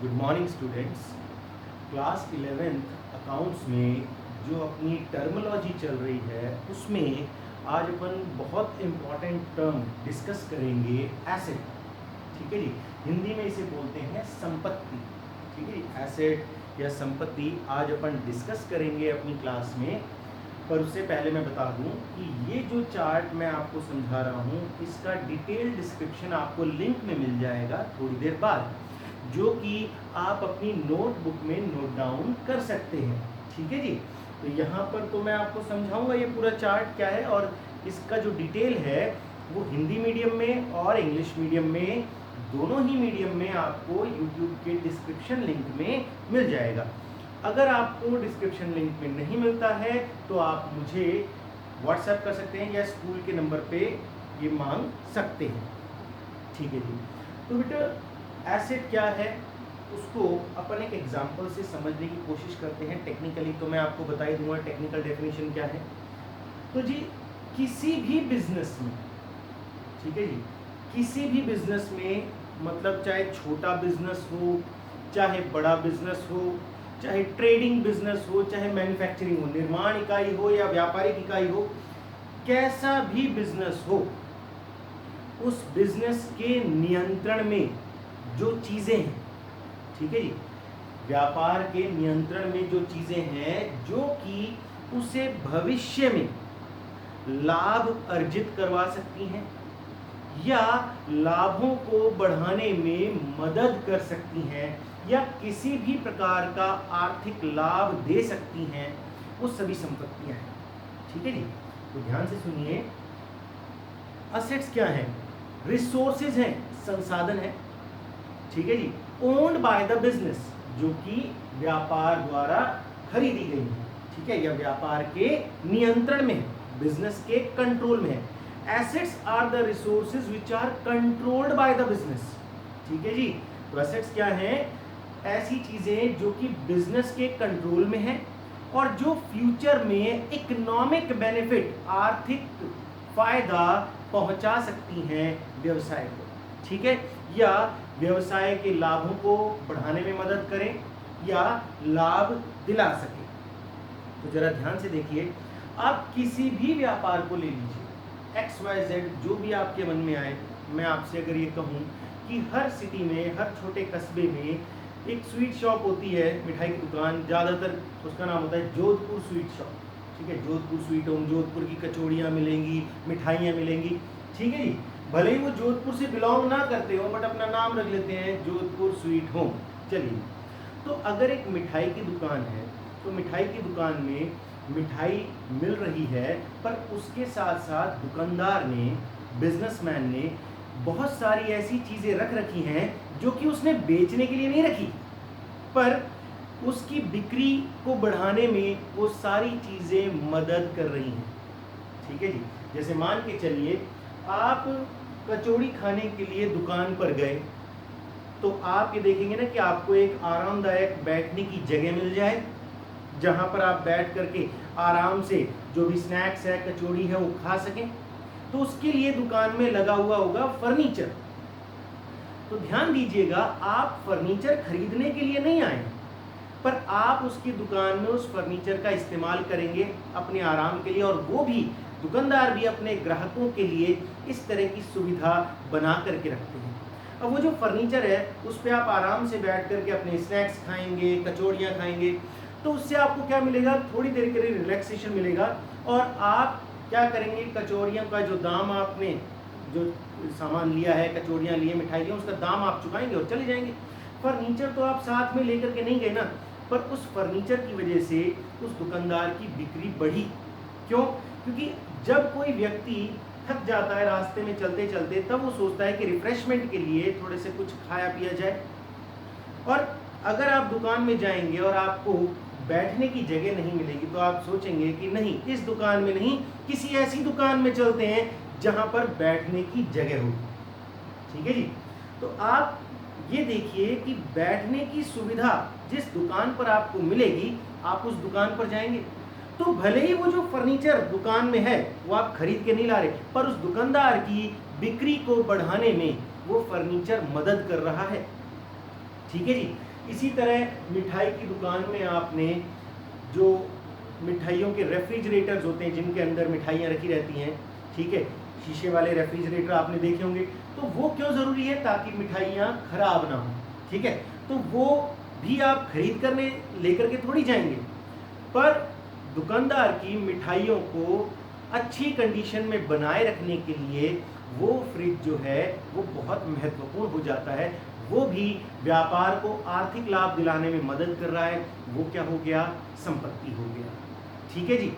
Good morning students. Class 11th accounts में जो अपनी टर्मिनोलॉजी चल रही है उसमें आज अपन बहुत इम्पॉर्टेंट टर्म डिस्कस करेंगे, एसेट। ठीक है जी, हिंदी में इसे बोलते हैं संपत्ति। ठीक है जी, एसेट या संपत्ति आज अपन डिस्कस करेंगे अपनी क्लास में। पर उससे पहले मैं बता दूं कि ये जो चार्ट मैं आपको समझा रहा हूँ इसका डिटेल डिस्क्रिप्शन आपको लिंक में मिल जाएगा थोड़ी देर बाद, जो कि आप अपनी नोटबुक में नोट डाउन कर सकते हैं। ठीक है जी, तो यहाँ पर तो मैं आपको समझाऊंगा ये पूरा चार्ट क्या है, और इसका जो डिटेल है वो हिंदी मीडियम में और इंग्लिश मीडियम में, दोनों ही मीडियम में आपको यूट्यूब के डिस्क्रिप्शन लिंक में मिल जाएगा। अगर आपको डिस्क्रिप्शन लिंक में नहीं मिलता है तो आप मुझे व्हाट्सएप कर सकते हैं या स्कूल के नंबर पे ये मांग सकते हैं। ठीक है जी, तो बेटा एसेट क्या है उसको अपन एक एग्जांपल से समझने की कोशिश करते हैं। टेक्निकली तो मैं आपको बता ही दूंगा टेक्निकल डेफिनेशन क्या है। तो जी, किसी भी बिजनेस में, ठीक है जी, किसी भी बिजनेस में, मतलब चाहे छोटा बिजनेस हो, चाहे बड़ा बिजनेस हो, चाहे ट्रेडिंग बिजनेस हो, चाहे मैन्युफैक्चरिंग हो, निर्माण इकाई हो या व्यापारिक इकाई हो, कैसा भी बिजनेस हो, उस बिजनेस के नियंत्रण में जो चीजें हैं, ठीक है जी, व्यापार के नियंत्रण में जो चीजें हैं जो कि उसे भविष्य में लाभ अर्जित करवा सकती हैं या लाभों को बढ़ाने में मदद कर सकती हैं या किसी भी प्रकार का आर्थिक लाभ दे सकती हैं, वो सभी संपत्तियां हैं। ठीक है जी, तो ध्यान से सुनिए। असेट्स क्या हैं? रिसोर्सेज हैं, संसाधन है। ठीक है जी, ओन्ड बाय द बिजनेस, जो कि व्यापार द्वारा खरीदी गई है। ठीक है, या व्यापार के नियंत्रण में है, बिजनेस के कंट्रोल में है। Assets are the resources which are controlled by the business. ठीक है जी, तो एसेट्स क्या हैं? ऐसी चीजें जो कि बिजनेस के कंट्रोल में है और जो फ्यूचर में इकोनॉमिक बेनिफिट, आर्थिक फायदा पहुंचा सकती हैं व्यवसाय को। ठीक है, या व्यवसाय के लाभों को बढ़ाने में मदद करें या लाभ दिला सके। तो जरा ध्यान से देखिए, आप किसी भी व्यापार को ले लीजिए, XYZ, जो भी आपके मन में आए। मैं आपसे अगर ये कहूँ कि हर सिटी में, हर छोटे कस्बे में एक स्वीट शॉप होती है, मिठाई की दुकान, ज़्यादातर उसका नाम होता है जोधपुर स्वीट शॉप। ठीक है, जोधपुर स्वीट होम, जोधपुर की कचौड़ियाँ मिलेंगी, मिठाइयाँ मिलेंगी। ठीक है जी, भले ही वो जोधपुर से बिलोंग ना करते हो बट अपना नाम रख लेते हैं जोधपुर स्वीट होम। चलिए, तो अगर एक मिठाई की दुकान है तो मिठाई की दुकान में मिठाई मिल रही है, पर उसके साथ साथ दुकानदार ने, बिजनेसमैन ने बहुत सारी ऐसी चीज़ें रख रखी हैं जो कि उसने बेचने के लिए नहीं रखी, पर उसकी बिक्री को बढ़ाने में वो सारी चीज़ें मदद कर रही हैं। ठीक है जी, जैसे मान के चलिए आप कचौड़ी खाने के लिए दुकान पर गए तो आप ये देखेंगे ना कि आपको एक आरामदायक बैठने की जगह मिल जाए जहां पर आप बैठ करके आराम से जो भी स्नैक्स है, कचौड़ी है, वो खा सकें। तो उसके लिए दुकान में लगा हुआ होगा फर्नीचर। तो ध्यान दीजिएगा, आप फर्नीचर खरीदने के लिए नहीं आए, पर आप उसकी दुकान में उस फर्नीचर का इस्तेमाल करेंगे अपने आराम के लिए, और वो भी दुकानदार भी अपने ग्राहकों के लिए इस तरह की सुविधा बना करके रखते हैं। अब वो जो फर्नीचर है उस पर आप आराम से बैठ करके अपने स्नैक्स खाएंगे, कचौड़ियाँ खाएंगे, तो उससे आपको क्या मिलेगा? थोड़ी देर के लिए रिलैक्सेशन मिलेगा, और आप क्या करेंगे? कचौड़ियों का जो दाम, आपने जो सामान लिया है, कचौड़ियाँ लिए, मिठाई लिया, उसका दाम आप चुकाएंगे और चले जाएंगे। फर्नीचर तो आप साथ में लेकर के नहीं गए ना, पर उस फर्नीचर की वजह से उस दुकानदार की बिक्री बढ़ी। क्यों? क्योंकि जब कोई व्यक्ति थक जाता है रास्ते में चलते चलते, तब वो सोचता है कि रिफ्रेशमेंट के लिए थोड़े से कुछ खाया पिया जाए। और अगर आप दुकान में जाएंगे और आपको बैठने की जगह नहीं मिलेगी तो आप सोचेंगे कि नहीं, इस दुकान में नहीं, किसी ऐसी दुकान में चलते हैं जहां पर बैठने की जगह होगी। ठीक है जी, तो आप ये देखिए कि बैठने की सुविधा जिस दुकान पर आपको मिलेगी, आप उस दुकान पर जाएंगे। तो भले ही वो जो फर्नीचर दुकान में है वो आप खरीद के नहीं ला रहे, पर उस दुकानदार की बिक्री को बढ़ाने में वो फर्नीचर मदद कर रहा है। ठीक है जी, इसी तरह मिठाई की दुकान में आपने जो मिठाइयों के रेफ्रिजरेटर्स होते हैं जिनके अंदर मिठाइयाँ रखी रहती हैं, ठीक है, शीशे वाले रेफ्रिजरेटर आपने देखे होंगे, तो वो क्यों ज़रूरी है? ताकि मिठाइयाँ खराब ना हो, ठीक है। तो वो भी आप खरीद करने लेकर के थोड़ी जाएंगे, पर दुकानदार की मिठाइयों को अच्छी कंडीशन में बनाए रखने के लिए वो फ्रिज जो है वो बहुत महत्वपूर्ण हो जाता है। वो भी व्यापार को आर्थिक लाभ दिलाने में मदद कर रहा है। वो क्या हो गया? संपत्ति हो गया, ठीक है जी।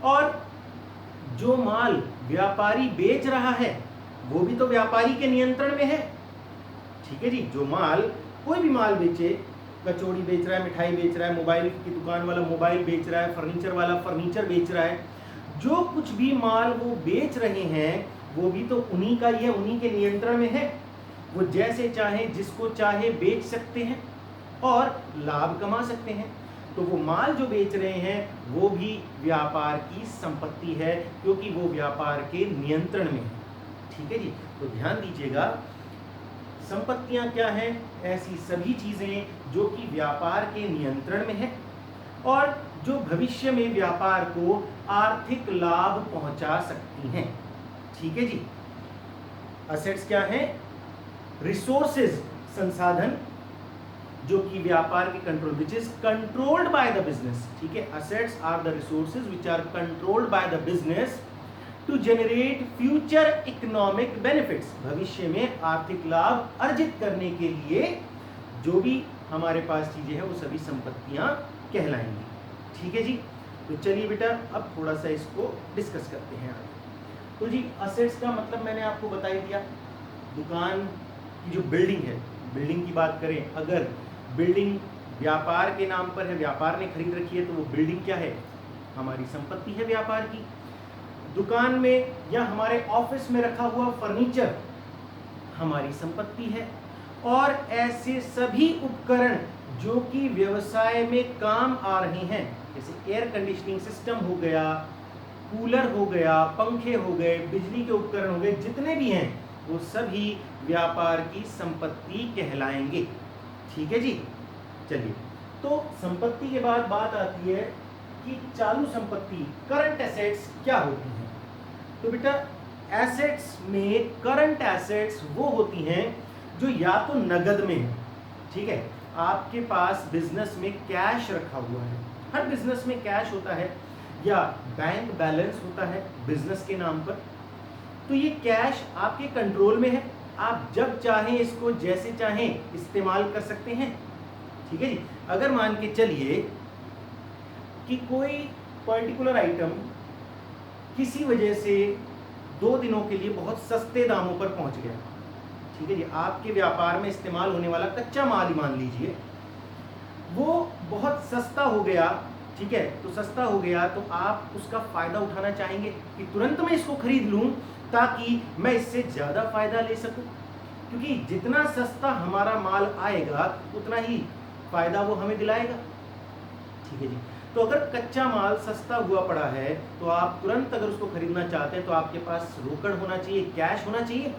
और जो माल व्यापारी बेच रहा है वो भी तो व्यापारी के नियंत्रण में है, ठीक है जी। जो माल, कोई भी माल बेचे, कचौड़ी बेच रहा है, मिठाई बेच रहा है, मोबाइल की दुकान वाला मोबाइल बेच रहा है, फर्नीचर वाला फर्नीचर बेच रहा है, जो कुछ भी माल वो बेच रहे हैं वो भी तो उन्हीं का ही है, उन्हीं के नियंत्रण में है। वो जैसे चाहे जिसको चाहे बेच सकते हैं और लाभ कमा सकते हैं। तो वो माल जो बेच रहे हैं वो भी व्यापार की संपत्ति है, क्योंकि वो व्यापार के नियंत्रण में है, ठीक है जी। तो ध्यान दीजिएगा, संपत्तियां क्या हैं? ऐसी सभी चीजें जो कि व्यापार के नियंत्रण में है और जो भविष्य में व्यापार को आर्थिक लाभ पहुंचा सकती हैं, ठीक है जी। असेट्स क्या हैं? रिसोर्सेज, संसाधन जो कि व्यापार के control, which is controlled by the business, ठीक है। Assets are the resources which are controlled by the business to generate future economic benefits, भविष्य में आर्थिक लाभ अर्जित करने के लिए जो भी हमारे पास चीजें हैं वो सभी संपत्तियां कहलाएंगी, ठीक है जी। तो चलिए बेटा अब थोड़ा सा इसको डिस्कस करते हैं आगे। तो जी असेट्स का मतलब मैंने आपको बता ही दिया। दुकान की जो बिल्डिंग है, बिल्डिंग की बात करें, अगर बिल्डिंग व्यापार के नाम पर है, व्यापार ने खरीद रखी है, तो वो बिल्डिंग क्या है? हमारी संपत्ति है व्यापार की। दुकान में या हमारे ऑफिस में रखा हुआ फर्नीचर हमारी संपत्ति है। और ऐसे सभी उपकरण जो कि व्यवसाय में काम आ रहे हैं, जैसे एयर कंडीशनिंग सिस्टम हो गया, कूलर हो गया, पंखे हो गए, बिजली के उपकरण हो गए, जितने भी हैं वो सभी व्यापार की संपत्ति कहलाएंगे, ठीक है जी। चलिए, तो संपत्ति के बाद बात आती है कि चालू संपत्ति, करंट एसेट्स क्या होती हैं। तो बेटा एसेट्स में करंट एसेट्स वो होती हैं जो या तो नगद में है, ठीक है, आपके पास बिजनेस में कैश रखा हुआ है, हर बिजनेस में कैश होता है, या बैंक बैलेंस होता है बिजनेस के नाम पर। तो ये कैश आपके कंट्रोल में है, आप जब चाहें इसको जैसे चाहें इस्तेमाल कर सकते हैं, ठीक है जी। अगर मान के चलिए कि कोई पर्टिकुलर आइटम किसी वजह से 2 दिनों के लिए बहुत सस्ते दामों पर पहुंच गया, ठीक है जी, आपके व्यापार में इस्तेमाल होने वाला कच्चा माल ही मान लीजिए, वो बहुत सस्ता हो गया, ठीक है। तो सस्ता हो गया तो आप उसका फायदा उठाना चाहेंगे कि तुरंत मैं इसको खरीद लूं ताकि मैं इससे ज्यादा फायदा ले सकूं, क्योंकि जितना सस्ता हमारा माल आएगा उतना ही फायदा वो हमें दिलाएगा, ठीक है जी। तो अगर कच्चा माल सस्ता हुआ पड़ा है तो आप तुरंत अगर उसको खरीदना चाहते हैं तो आपके पास रोकड़ होना चाहिए, कैश होना चाहिए।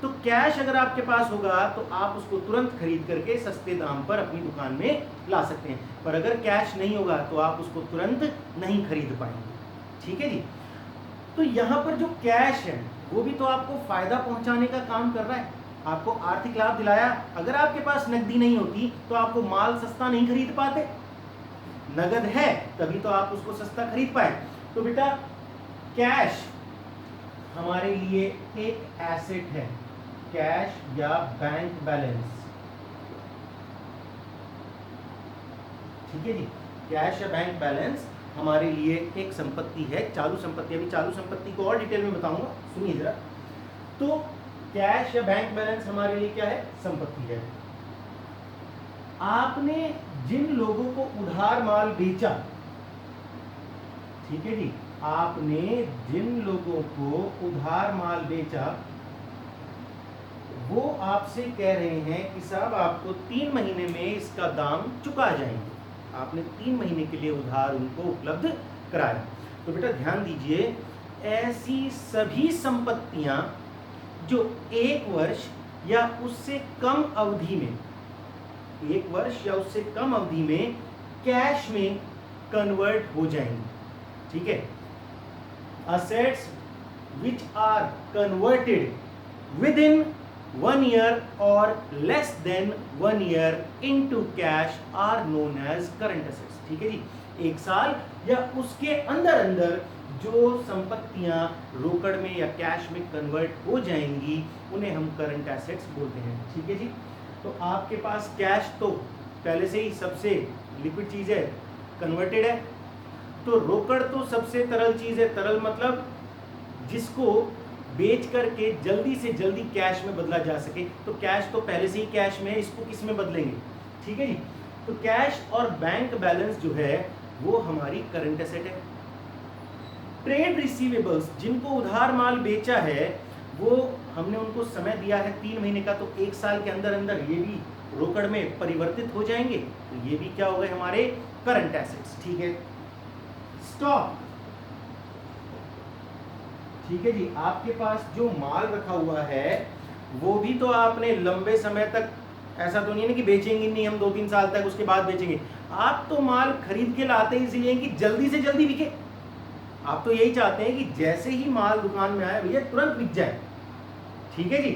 तो कैश अगर आपके पास होगा तो आप उसको तुरंत खरीद करके सस्ते दाम पर अपनी दुकान में ला सकते हैं, पर अगर कैश नहीं होगा तो आप उसको तुरंत नहीं खरीद पाएंगे, ठीक है जी। तो यहाँ पर जो कैश है वो भी तो आपको फायदा पहुंचाने का काम कर रहा है, आपको आर्थिक लाभ दिलाया। अगर आपके पास नकदी नहीं होती तो आपको माल सस्ता नहीं खरीद पाते, नगद है तभी तो आप उसको सस्ता खरीद पाए। तो बेटा कैश हमारे लिए एक एसेट है, कैश या बैंक बैलेंस, ठीक है जी। कैश या बैंक बैलेंस हमारे लिए एक संपत्ति है, चालू संपत्ति। अभी चालू संपत्ति को और डिटेल में बताऊंगा, सुनिए जरा। तो कैश या बैंक बैलेंस हमारे लिए क्या है? संपत्ति है। आपने जिन लोगों को उधार माल बेचा, ठीक है जी, आपने जिन लोगों को उधार माल बेचा वो आपसे कह रहे हैं कि साहब आपको 3 महीने में इसका दाम चुका जाएंगे। आपने 3 महीने के लिए उधार उनको उपलब्ध कराया। तो बेटा ध्यान दीजिए, ऐसी सभी संपत्तियां जो 1 वर्ष या उससे कम अवधि में 1 वर्ष या उससे कम अवधि में कैश में कन्वर्ट हो जाएंगी। ठीक है, assets which are converted within 1 year और less than 1 year into cash are known as current assets. ठीक है जी, 1 साल या उसके अंदर अंदर जो संपत्तियां रोकड़ में या कैश में कन्वर्ट हो जाएंगी उन्हें हम करंट एसेट्स बोलते हैं। ठीक है जी, तो आपके पास कैश तो पहले से ही सबसे लिक्विड चीज है, कन्वर्टेड है, तो रोकड़ तो सबसे तरल चीज है। तरल मतलब जिसको बेच करके जल्दी से जल्दी कैश में बदला जा सके, तो कैश तो पहले से ही कैश में है, इसको किस में बदलेंगे। ठीक है जी, तो कैश और बैंक बैलेंस जो है वो हमारी करंट एसेट है। ट्रेड रिसीवेबल्स, जिनको उधार माल बेचा है वो हमने उनको समय दिया है 3 महीने का, तो 1 साल के अंदर अंदर ये भी रोकड़ में परिवर्तित हो जाएंगे, तो ये भी क्या हो गए हमारे करंट एसेट्स। ठीक है, स्टॉक, ठीक है जी, आपके पास जो माल रखा हुआ है वो भी तो आपने लंबे समय तक, ऐसा तो नहीं है ना कि बेचेंगे नहीं हम 2-3 साल तक उसके बाद बेचेंगे। आप तो माल खरीद के लाते ही इसलिए कि जल्दी से जल्दी बिके। आप तो यही चाहते हैं कि जैसे ही माल दुकान में आए भैया तुरंत बिक जाए। ठीक है जी,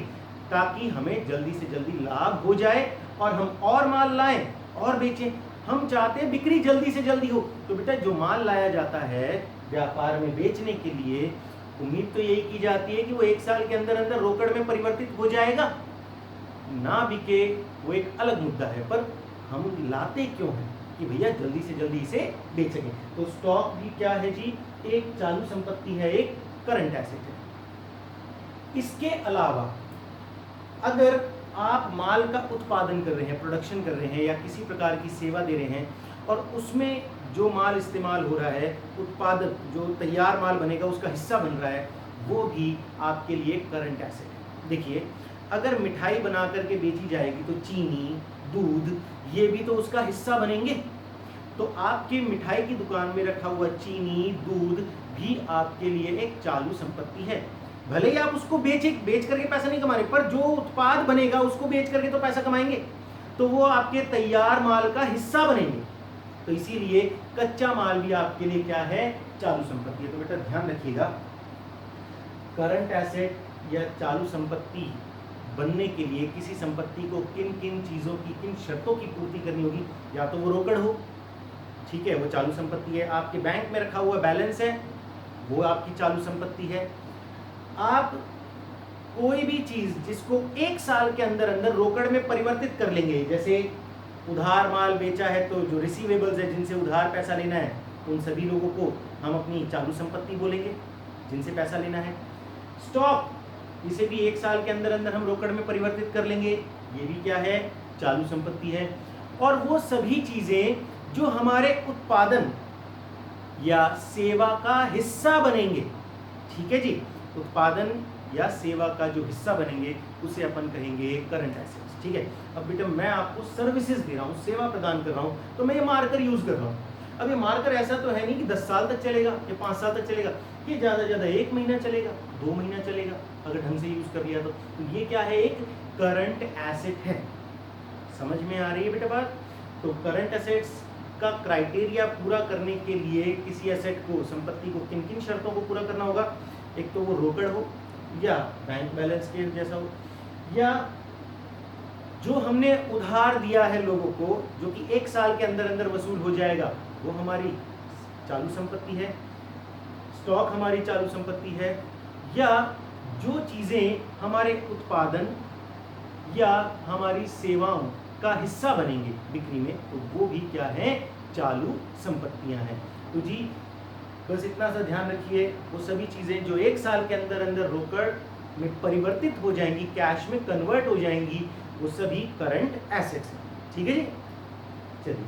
ताकि हमें जल्दी से जल्दी लाभ हो जाए और हम और माल लाएं और बेचें। हम चाहते हैं बिक्री जल्दी से जल्दी हो। तो बेटा जो माल लाया जाता है व्यापार में बेचने के लिए, उम्मीद तो यही की जाती है कि वो 1 साल के अंदर अंदर रोकड़ में परिवर्तित हो जाएगा। ना बिके वो एक अलग मुद्दा है, पर हम लाते क्यों हैं कि भैया जल्दी से जल्दी इसे बेचेंगे। तो स्टॉक भी क्या है जी, एक चालू संपत्ति है, एक करंट एसेट है। इसके अलावा अगर आप माल का उत्पादन कर रहे हैं, प्रोडक्शन कर रहे हैं या किसी प्रकार की सेवा दे रहे हैं और उसमें जो माल इस्तेमाल हो रहा है, उत्पादन जो तैयार माल बनेगा उसका हिस्सा बन रहा है, वो भी आपके लिए करंट एसेट है। देखिए, अगर मिठाई बना करके बेची जाएगी तो चीनी, दूध, ये भी तो उसका हिस्सा बनेंगे। तो आपके मिठाई की दुकान में रखा हुआ चीनी, दूध भी आपके लिए एक चालू संपत्ति है। भले ही आप उसको बेच करके पैसा नहीं कमा रहे, पर जो उत्पाद बनेगा उसको बेच करके तो पैसा कमाएंगे, तो वो आपके तैयार माल का हिस्सा बनेंगे। तो इसीलिए कच्चा माल भी आपके लिए क्या है, चालू संपत्ति है। तो बेटा ध्यान रखिएगा, करंट एसेट या चालू संपत्ति बनने के लिए किसी संपत्ति को किन किन चीजों की, किन शर्तों की पूर्ति करनी होगी। या तो वो रोकड़ हो, ठीक है, वो चालू संपत्ति है। आपके बैंक में रखा हुआ बैलेंस है, वो आपकी चालू संपत्ति है। आप कोई भी चीज जिसको 1 साल के अंदर अंदर रोकड़ में परिवर्तित कर लेंगे, जैसे उधार माल बेचा है तो जो रिसीवेबल्स है, जिनसे उधार पैसा लेना है, उन सभी लोगों को हम अपनी चालू संपत्ति बोलेंगे, जिनसे पैसा लेना है। स्टॉक, इसे भी 1 साल के अंदर अंदर हम रोकड़ में परिवर्तित कर लेंगे, ये भी क्या है, चालू संपत्ति है। और वो सभी चीजें जो हमारे उत्पादन या सेवा का हिस्सा बनेंगे, ठीक है जी, उत्पादन या सेवा का जो हिस्सा बनेंगे उसे अपन कहेंगे करंट एसेट्स। ठीक है, अब बेटा मैं आपको सर्विसेज दे रहा हूँ, सेवा प्रदान कर रहा हूँ, तो मैं ये मार्कर यूज कर रहा हूँ। अब ये मार्कर ऐसा तो है नहीं कि 10 साल तक चलेगा या 5 साल तक चलेगा, ये ज़्यादा ज़्यादा 1 महीना चलेगा, 2 महीना चलेगा अगर ढंग से यूज कर लिया तो ये क्या है, एक करंट एसेट है। समझ में आ रही है बेटा बात। तो करंट एसेट्स का क्राइटेरिया पूरा करने के लिए किसी एसेट को, संपत्ति को किन किन शर्तों को पूरा करना होगा। एक तो वो रोकड़ हो या बैंक बैलेंस के जैसा हो, या जो हमने उधार दिया है लोगों को जो कि 1 साल के अंदर अंदर वसूल हो जाएगा, वो हमारी चालू संपत्ति है। स्टॉक हमारी चालू संपत्ति है। या जो चीज़ें हमारे उत्पादन या हमारी सेवाओं का हिस्सा बनेंगे बिक्री में, तो वो भी क्या है, चालू संपत्तियां हैं। तो जी बस इतना सा ध्यान रखिए, वो सभी चीज़ें जो 1 साल के अंदर अंदर रोकड़ में परिवर्तित हो जाएंगी, कैश में कन्वर्ट हो जाएंगी, वो सभी करंट एसेट्स हैं। ठीक है जी, चलिए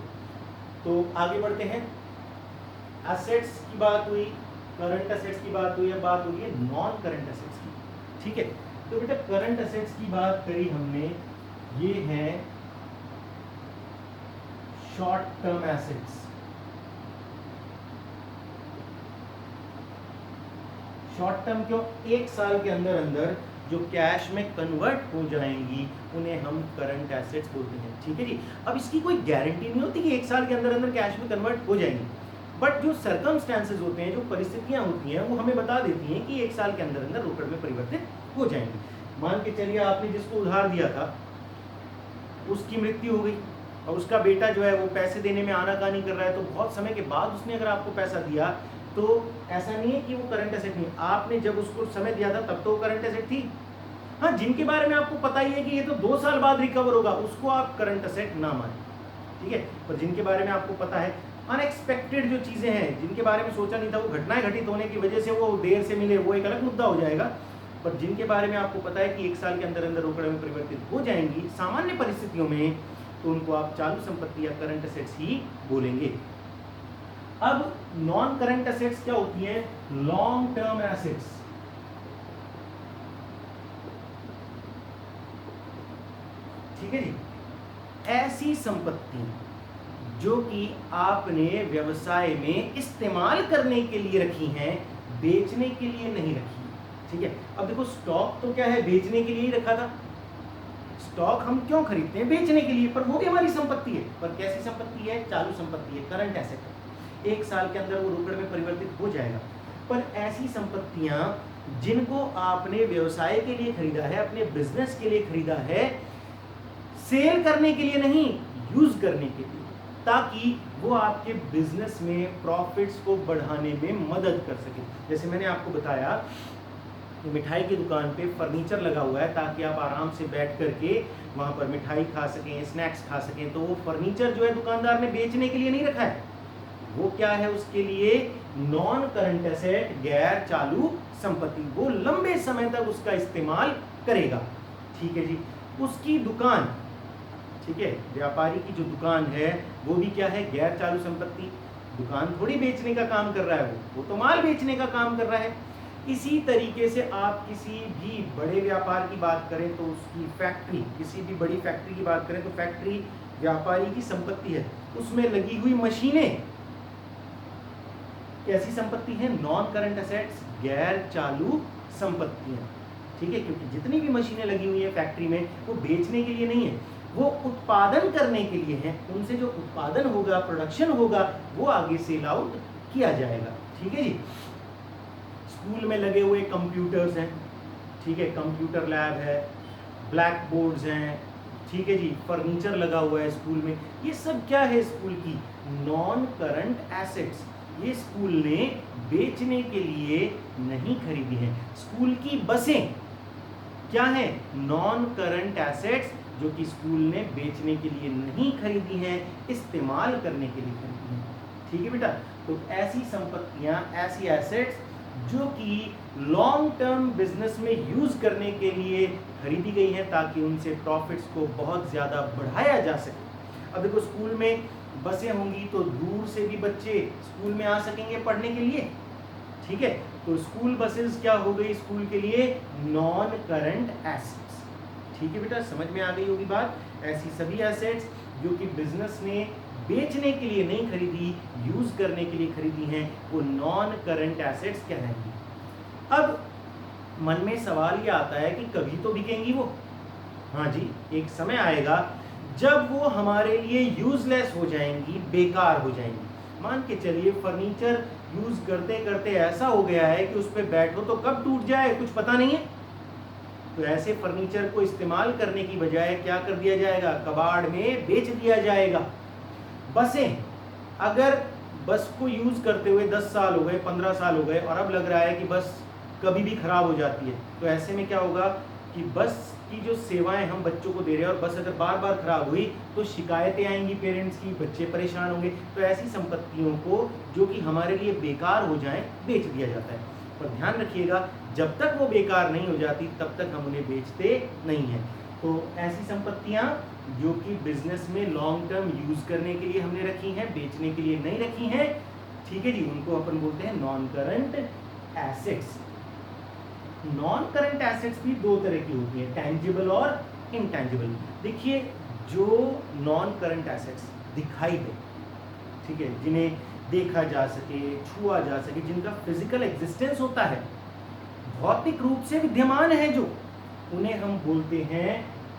तो आगे बढ़ते हैं। एसेट्स की बात हुई, करंट एसेट्स की बात हुई, अब बात होगी नॉन करंट एसेट्स की। ठीक है, तो बेटा करंट एसेट्स की बात करी हमने, ये है short term assets. Short term क्यों, 1 साल के अंदर अंदर जो कैश में कन्वर्ट हो जाएंगी उन्हें हम करंट एसेट्स बोलते हैं। ठीक है जी। अब इसकी कोई गारंटी नहीं होती कि 1 साल के अंदर अंदर कैश में कन्वर्ट हो जाएंगी, बट जो सर्कमस्टेंसेज होते हैं, जो परिस्थितियां होती हैं, वो हमें बता देती हैं कि 1 साल के अंदर अंदर रोकड़ में परिवर्तित हो जाएंगी। मान के चलिए आपने जिसको उधार दिया था उसकी मृत्यु हो गई और उसका बेटा जो है वो पैसे देने में आनाकानी कर रहा है, तो बहुत समय के बाद उसने अगर आपको पैसा दिया तो ऐसा नहीं है कि वो करंट एसेट नहीं, आपने जब उसको समय दिया था तब तो करंट एसेट थी। हाँ, जिनके बारे में आपको पता ही है कि ये तो 2 साल बाद रिकवर होगा, उसको आप करंट एसेट ना माने। ठीक है, पर जिनके बारे में आपको पता है, अनएक्सपेक्टेड जो चीजें हैं जिनके बारे में सोचा नहीं था, वो घटनाएं घटित होने की वजह से वो देर से मिले, वो एक अलग मुद्दा हो जाएगा। पर जिनके बारे में आपको पता है कि 1 साल के अंदर अंदर रोकड़ में परिवर्तित हो जाएंगी सामान्य परिस्थितियों में, तो उनको आप चालू संपत्ति या करंट एसेट्स ही बोलेंगे। अब नॉन करंट एसेट्स क्या होती हैं? Long term assets. ठीक है जी, ऐसी संपत्ति जो कि आपने व्यवसाय में इस्तेमाल करने के लिए रखी हैं, बेचने के लिए नहीं रखी। ठीक है, अब देखो स्टॉक तो क्या है, बेचने के लिए ही रखा था। स्टॉक हम क्यों खरीदते हैं? बेचने के लिए, पर वो भी हमारी संपत्ति है। पर कैसी संपत्ति है? चालू संपत्ति है, करंट एसेट है। 1 साल के अंदर वो रोकड़ में परिवर्तित हो जाएगा। पर ऐसी संपत्तियां जिनको आपने व्यवसाय के लिए खरीदा है, अपने बिजनेस के लिए खरीदा है, सेल करने के लिए नहीं, यूज करने के लिए, ताकि वो आपके बिजनेस में प्रॉफिट्स को बढ़ाने में मदद कर सके। जैसे मैंने आपको बताया, मिठाई की दुकान पे फर्नीचर लगा हुआ है ताकि आप आराम से बैठ करके वहां पर मिठाई खा सकें, स्नैक्स खा सकें। तो वो फर्नीचर जो है दुकानदार ने बेचने के लिए नहीं रखा है, वो क्या है? उसके लिए नॉन करंट एसेट, गैर चालू संपत्ति। वो लंबे समय तक उसका इस्तेमाल करेगा। ठीक है जी। उसकी दुकान, ठीक है, व्यापारी की जो दुकान है वो भी क्या है? गैर चालू संपत्ति। दुकान थोड़ी बेचने का काम कर रहा है, वो तो माल बेचने का काम कर रहा है। इसी तरीके से आप किसी भी बड़े व्यापार की बात करें तो उसकी फैक्ट्री, किसी भी बड़ी फैक्ट्री की बात करें तो फैक्ट्री व्यापारी की संपत्ति है। उसमें लगी हुई मशीनें कैसी संपत्ति है? नॉन करंट एसेट्स, गैर चालू संपत्तियां। ठीक है, क्योंकि जितनी भी मशीनें लगी हुई है फैक्ट्री में, वो बेचने के लिए नहीं है, वो उत्पादन करने के लिए है। उनसे जो उत्पादन होगा, प्रोडक्शन होगा, वो आगे सेल आउट किया जाएगा। ठीक है जी। स्कूल में लगे हुए कंप्यूटर्स हैं, ठीक है, कंप्यूटर लैब है, ब्लैक बोर्ड्स हैं, ठीक है जी, फर्नीचर लगा हुआ है स्कूल में, ये सब क्या है? स्कूल की नॉन करंट एसेट्स। ये स्कूल ने बेचने के लिए नहीं खरीदी हैं। स्कूल की बसें क्या है? नॉन करंट एसेट्स, जो कि स्कूल ने बेचने के लिए नहीं खरीदी हैं, इस्तेमाल करने के लिए खरीदी हैं। ठीक है बेटा, तो ऐसी संपत्तियां, ऐसी एसेट्स जो कि लॉन्ग टर्म बिजनेस में यूज करने के लिए खरीदी गई हैं ताकि उनसे प्रॉफिट्स को बहुत ज़्यादा बढ़ाया जा सके। अब देखो, स्कूल में बसें होंगी तो दूर से भी बच्चे स्कूल में आ सकेंगे पढ़ने के लिए। ठीक है, तो स्कूल बसेस क्या हो गई स्कूल के लिए? Non current assets. ठीक है बेटा, समझ में आ गई होगी बात। ऐसी सभी एसेट्स जो कि बिजनेस ने बेचने के लिए नहीं खरीदी, यूज करने के लिए खरीदी हैं, वो नॉन करंट एसेट्स कहलाएंगी। अब मन में सवाल ये आता है कि कभी तो बिकेंगी वो। हाँ जी, एक समय आएगा जब वो हमारे लिए यूजलेस हो जाएंगी, बेकार हो जाएंगी। मान के चलिए फर्नीचर यूज करते करते ऐसा हो गया है कि उस पर बैठो तो कब टूट जाए कुछ पता नहीं है। तो ऐसे फर्नीचर को इस्तेमाल करने की बजाय क्या कर दिया जाएगा? कबाड़ में बेच दिया जाएगा। बसें, अगर बस को यूज करते हुए 10 साल हो गए, 15 साल हो गए और अब लग रहा है कि बस कभी भी खराब हो जाती है, तो ऐसे में क्या होगा कि बस की जो सेवाएं हम बच्चों को दे रहे हैं और बस अगर बार बार खराब हुई तो शिकायतें आएंगी पेरेंट्स की, बच्चे परेशान होंगे। तो ऐसी संपत्तियों को जो कि हमारे लिए बेकार हो जाएं, बेच दिया जाता है। पर ध्यान रखिएगा, जब तक वो बेकार नहीं हो जाती तब तक हम उन्हें बेचते नहीं हैं। तो ऐसी संपत्तियां जो कि बिजनेस में लॉन्ग टर्म यूज करने के लिए हमने रखी हैं, बेचने के लिए नहीं रखी हैं, ठीक है जी, उनको अपन बोलते हैं non current assets. Non current assets भी दो तरह की होती हैं, टैंजिबल और इनटैंजिबल। देखिए, जो नॉन करंट एसेट्स दिखाई दे, ठीक है, जिन्हें देखा जा सके, छुआ जा सके, जिनका फिजिकल एग्जिस्टेंस होता है, भौतिक रूप से विद्यमान है, जो उन्हें हम बोलते हैं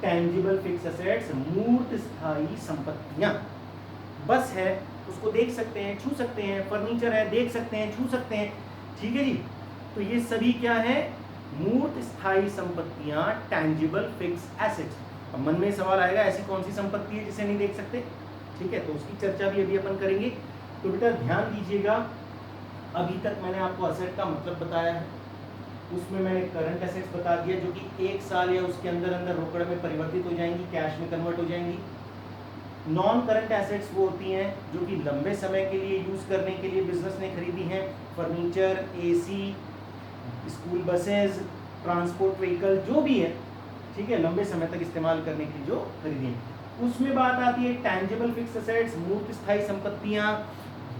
टेंजिबल फिक्स एसेट्स, मूर्त स्थायी संपत्तियां। बस है, उसको देख सकते हैं, छू सकते हैं, फर्नीचर है, देख सकते हैं, छू सकते हैं, ठीक है जी। तो ये सभी क्या है? मूर्त स्थायी संपत्तियां, टेंजिबल फिक्स एसेट्स। अब मन में सवाल आएगा, ऐसी कौन सी संपत्ति है जिसे नहीं देख सकते? ठीक है, तो उसकी चर्चा भी अभी अपन करेंगे। तो बेटा ध्यान दीजिएगा, अभी तक मैंने आपको असेट का मतलब बताया है, उसमें मैंने करंट एसेट्स बता दिया जो कि 1 साल या उसके अंदर अंदर रोकड़ में परिवर्तित हो जाएंगी, कैश में कन्वर्ट हो जाएंगी। नॉन करंट एसेट्स वो होती हैं जो कि लंबे समय के लिए यूज करने के लिए बिजनेस ने खरीदी हैं, furniture, AC, school buses, transport vehicle, जो भी है, ठीक है, लंबे समय तक इस्तेमाल करने के लिए जो खरीदी हैं। उसमें बात आती है टेंजिबल फिक्स एसेट्स, मूर्त स्थायी संपत्तियां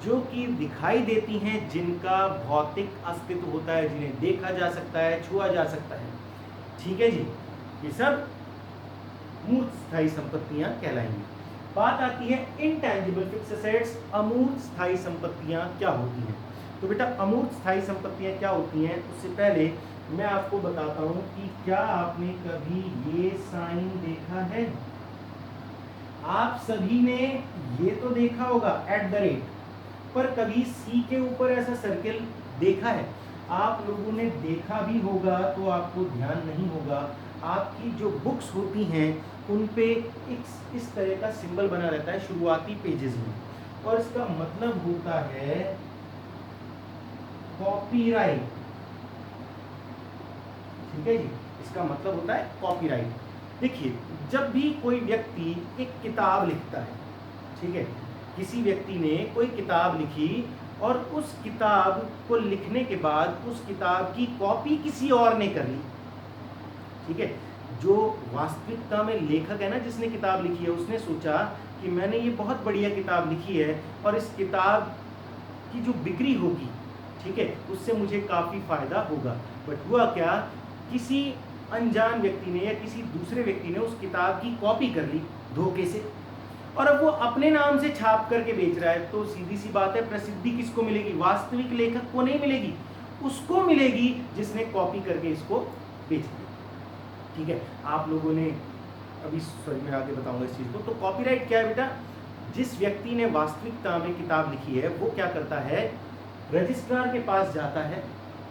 जो कि दिखाई देती हैं, जिनका भौतिक अस्तित्व होता है, जिन्हें देखा जा सकता है, छुआ जा सकता है, ठीक है जी, ये सब मूर्त स्थायी संपत्तियां कहलाएंगी। बात आती है इनटेंजिबल फिक्स एसेट्स, अमूर्त स्थायी संपत्तियां क्या होती हैं। तो बेटा अमूर्त स्थायी संपत्तियां क्या होती हैं, उससे पहले मैं आपको बताता हूं कि क्या आपने कभी ये साइन देखा है? आप सभी ने ये तो देखा होगा @ पर कभी सी के ऊपर ऐसा सर्किल देखा है? आप लोगों ने देखा भी होगा तो आपको ध्यान नहीं होगा, आपकी जो बुक्स होती हैं उन पे इस तरह का सिंबल बना रहता है शुरुआती पेजेस में, और इसका मतलब होता है कॉपीराइट, ठीक है जी, इसका मतलब होता है कॉपीराइट। देखिए, जब भी कोई व्यक्ति एक किताब लिखता है, ठीक है, किसी व्यक्ति ने कोई किताब लिखी और उस किताब को लिखने के बाद उस किताब की कॉपी किसी और ने कर ली, ठीक है, जो वास्तविकता में लेखक है ना, जिसने किताब लिखी है, उसने सोचा कि मैंने ये बहुत बढ़िया किताब लिखी है और इस किताब की जो बिक्री होगी, ठीक है, उससे मुझे काफ़ी फायदा होगा। बट हुआ क्या, किसी अनजान व्यक्ति ने या किसी दूसरे व्यक्ति ने उस किताब की कॉपी कर ली धोखे से, और अब वो अपने नाम से छाप करके बेच रहा है। तो सीधी सी बात है, प्रसिद्धि किसको मिलेगी? वास्तविक लेखक को नहीं मिलेगी, उसको मिलेगी जिसने कॉपी करके इसको बेच दिया, ठीक है। आप लोगों ने अभी, सॉरी मैं आगे बताऊंगा इस चीज़ को। तो कॉपीराइट क्या है बेटा? जिस व्यक्ति ने वास्तविकता में किताब लिखी है वो क्या करता है, रजिस्ट्रार के पास जाता है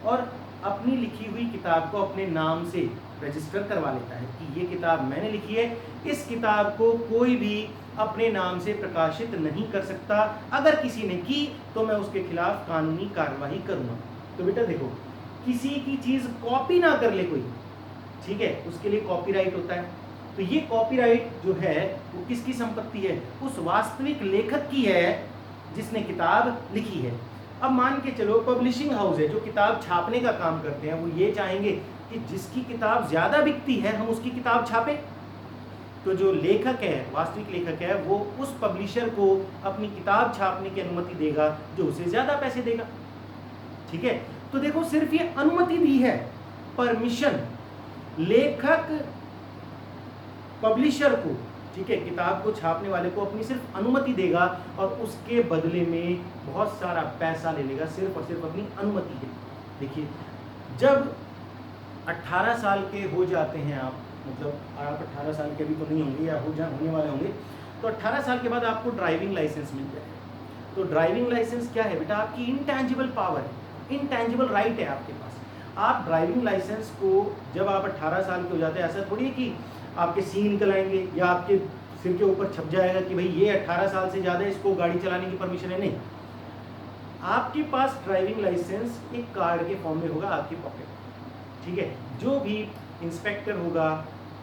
और अपनी लिखी हुई किताब को अपने नाम से रजिस्टर करवा लेता है कि ये किताब मैंने लिखी है, इस किताब को कोई भी अपने नाम से प्रकाशित नहीं कर सकता, अगर किसी ने की तो मैं उसके खिलाफ कानूनी कार्रवाई करूंगा। तो बेटा देखो, किसी की चीज़ कॉपी ना कर ले कोई, ठीक है, उसके लिए कॉपीराइट होता है। तो ये कॉपीराइट जो है वो किसकी संपत्ति है? उस वास्तविक लेखक की है जिसने किताब लिखी है। अब मान के चलो पब्लिशिंग हाउस है जो किताब छापने का काम करते हैं, वो ये चाहेंगे कि जिसकी किताब ज़्यादा बिकती है हम उसकी किताब छापें। तो जो लेखक है, वास्तविक लेखक है, वो उस पब्लिशर को अपनी किताब छापने की अनुमति देगा जो उसे ज़्यादा पैसे देगा, ठीक है। तो देखो, सिर्फ ये अनुमति दी है, परमिशन, लेखक पब्लिशर को, ठीक है, किताब को छापने वाले को अपनी सिर्फ अनुमति देगा और उसके बदले में बहुत सारा पैसा ले लेगा, सिर्फ और सिर्फ अपनी अनुमति है। देखिए, जब 18 साल के हो जाते हैं आप, मतलब आप 18 साल के अभी तो नहीं होंगे या होने वाले होंगे, तो 18 साल के बाद आपको ड्राइविंग लाइसेंस मिल जाएगा। तो ड्राइविंग लाइसेंस क्या है बेटा? आपकी इनटैंजिबल पावर है, इनटैंजिबल राइट है आपके पास। आप ड्राइविंग लाइसेंस को जब आप 18 साल के हो जाते हैं, ऐसा थोड़ी है कि आपके सींग निकल आएंगे या आपके सिर के ऊपर छप जाएगा कि भाई ये 18 साल से ज़्यादा इसको गाड़ी चलाने की परमिशन है। नहीं, आपके पास ड्राइविंग लाइसेंस एक कार्ड के फॉर्म में होगा आपकी पॉकेट, ठीक है। जो भी इंस्पेक्टर होगा,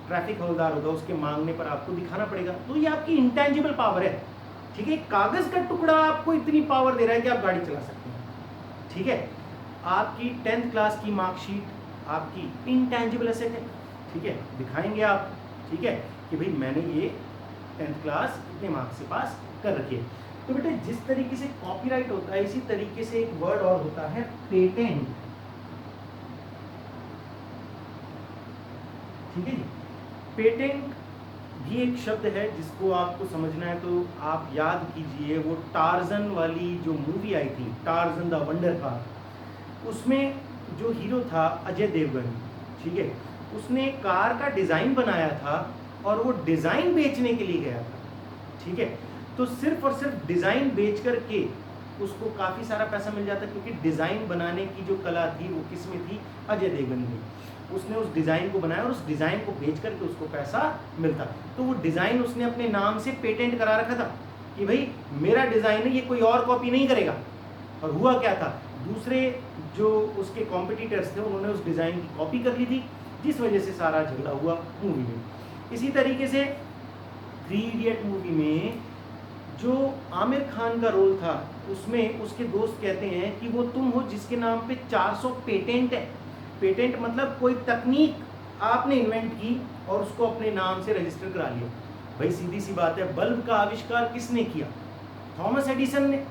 ट्रैफिक हवलदार होगा, उसके मांगने पर आपको दिखाना पड़ेगा। तो ये आपकी इंटेंजिबल पावर है, ठीक है। कागज़ का टुकड़ा आपको इतनी पावर दे रहा है कि आप गाड़ी चला सकते हैं, ठीक है। आपकी 10th क्लास की मार्कशीट आपकी इंटेंजिबल एसेट है, ठीक है, दिखाएंगे आप, ठीक है, कि भाई मैंने ये 10th क्लास इतने मार्क्स से पास कर रखी है। तो बेटे जिस तरीके से कॉपीराइट होता है, इसी तरीके से एक वर्ड और होता है पेटेंट, ठीक है जी। पेटेंट भी एक शब्द है जिसको आपको समझना है तो आप याद कीजिए, वो टार्जन वाली जो मूवी आई थी, टार्जन द वंडर कार, उसमें जो हीरो था अजय देवगन, ठीक है, उसने कार का डिज़ाइन बनाया था और वो डिज़ाइन बेचने के लिए गया था, ठीक है। तो सिर्फ और सिर्फ डिज़ाइन बेच करके उसको काफ़ी सारा पैसा मिल जाता, क्योंकि डिज़ाइन बनाने की जो कला थी वो किस में थी, अजय देवगन में। उसने उस डिज़ाइन को बनाया और उस डिज़ाइन को बेच करके उसको पैसा मिलता। तो वो डिज़ाइन उसने अपने नाम से पेटेंट करा रखा था कि भाई मेरा डिज़ाइन है, ये कोई और कॉपी नहीं करेगा। और हुआ क्या था, दूसरे जो उसके कॉम्पिटिटर्स थे उन्होंने उस डिज़ाइन की कॉपी कर ली थी, जिस वजह से सारा झगड़ा हुआ मूवी में। इसी तरीके से 3 इडियट मूवी में जो आमिर खान का रोल था, उसमें उसके दोस्त कहते हैं कि वो तुम हो जिसके नाम पे 400 पेटेंट है। पेटेंट मतलब कोई तकनीक आपने इन्वेंट की और उसको अपने नाम से रजिस्टर करा लिया। भाई सीधी सी बात है, बल्ब का आविष्कार किसने किया, थॉमस एडिसन ने,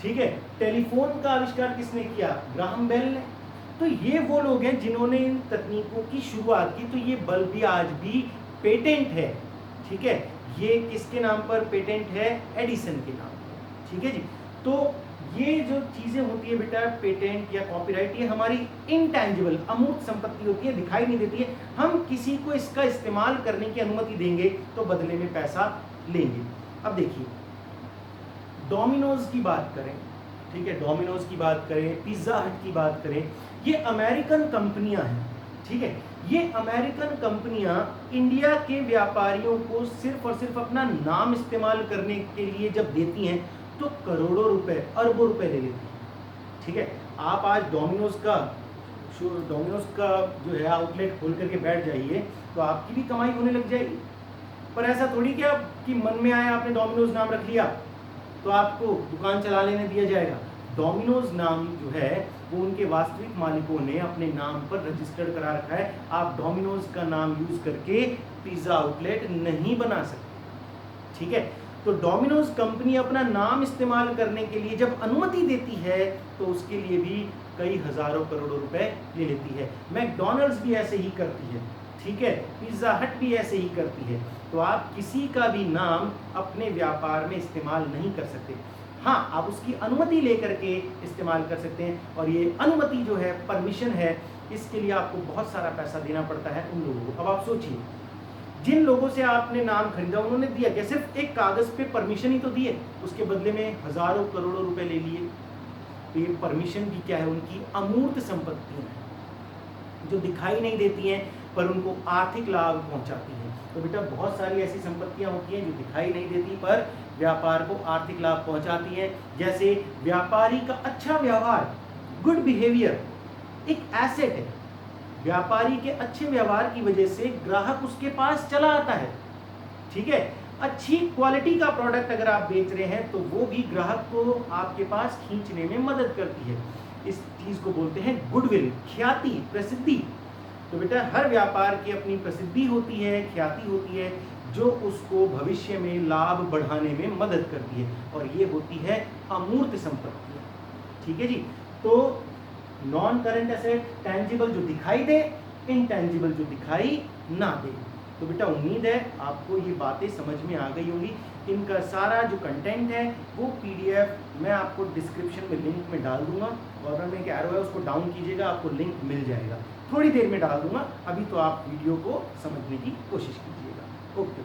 ठीक है। टेलीफोन का आविष्कार किसने किया, ग्राहम बेल ने। तो ये वो लोग हैं जिन्होंने इन तकनीकों की शुरुआत की। तो ये बल्ब भी आज भी पेटेंट है, ठीक है। ये किसके नाम पर पेटेंट है, एडिसन के नाम पर, ठीक है जी। तो ये जो चीज़ें होती है बेटा, पेटेंट या कॉपीराइट, ये हमारी इनटैंजिबल अमूर्त संपत्ति होती है, दिखाई नहीं देती है। हम किसी को इसका इस्तेमाल करने की अनुमति देंगे तो बदले में पैसा लेंगे। अब देखिए, डोमिनोज की बात करें, ठीक है, डोमिनोज की बात करें, पिज्ज़ा हट की बात करें, ये अमेरिकन कंपनियां हैं, ठीक है। ये अमेरिकन कंपनियां इंडिया के व्यापारियों को सिर्फ और सिर्फ अपना नाम इस्तेमाल करने के लिए जब देती हैं तो करोड़ों रुपए, अरबों रुपए ले लेती हैं, ठीक है। आप आज डोमिनोज का जो है आउटलेट खोल करके बैठ जाइए तो आपकी भी कमाई होने लग जाएगी। पर ऐसा थोड़ी क्या कि मन में आया आपने डोमिनोज नाम रख लिया तो आपको दुकान चला लेने दिया जाएगा। डोमिनोज नाम जो है वो उनके वास्तविक मालिकों ने अपने नाम पर रजिस्टर्ड करा रखा है। आप डोमिनोज का नाम यूज करके पिज्जा आउटलेट नहीं बना सकते, ठीक है। तो डोमिनोज कंपनी अपना नाम इस्तेमाल करने के लिए जब अनुमति देती है तो उसके लिए भी कई हजारों करोड़ों रुपए ले लेती है। मैकडॉनल्ड्स भी ऐसे ही करती है, ठीक है, पिज्जा हट भी ऐसे ही करती है। तो आप किसी का भी नाम अपने व्यापार में इस्तेमाल नहीं कर सकते। हाँ, आप उसकी अनुमति लेकर के इस्तेमाल कर सकते हैं, और ये अनुमति जो है, परमिशन है, इसके लिए आपको बहुत सारा पैसा देना पड़ता है उन लोगों को। अब आप सोचिए, जिन लोगों से आपने नाम खरीदा उन्होंने दिया क्या, सिर्फ एक कागज पे परमिशन ही तो दिए, उसके बदले में हजारों करोड़ों रुपए ले लिए। तो ये परमिशन भी क्या है, उनकी अमूर्त संपत्ति है जो दिखाई नहीं देती हैं पर उनको आर्थिक लाभ पहुंचाती हैं। तो बेटा बहुत सारी ऐसी संपत्तियां होती हैं जो दिखाई नहीं देती पर व्यापार को आर्थिक लाभ पहुंचाती हैं। जैसे व्यापारी का अच्छा व्यवहार, गुड बिहेवियर एक एसेट है। व्यापारी के अच्छे व्यवहार की वजह से ग्राहक उसके पास चला आता है, ठीक है। अच्छी क्वालिटी का प्रोडक्ट अगर आप बेच रहे हैं तो वो भी ग्राहक को आपके पास खींचने में मदद करती है। इस चीज को बोलते हैं गुडविल, ख्याति, प्रसिद्धि। तो बेटा हर व्यापार की अपनी प्रसिद्धि होती है, ख्याति होती है, जो उसको भविष्य में लाभ बढ़ाने में मदद करती है, और ये होती है अमूर्त संपत्ति, ठीक है जी। तो नॉन करंट एसेट, टैंजिबल जो दिखाई दे, इनटैंजिबल जो दिखाई ना दे। तो बेटा उम्मीद है आपको ये बातें समझ में आ गई होंगी। इनका सारा जो कंटेंट है वो पीडीएफ मैं आपको डिस्क्रिप्शन में लिंक में डाल दूंगा। कॉर्नर में एक एरो है, उसको डाउन कीजिएगा, आपको लिंक मिल जाएगा। थोड़ी देर में डाल दूंगा, अभी तो आप वीडियो को समझने की कोशिश कीजिएगा। ओके।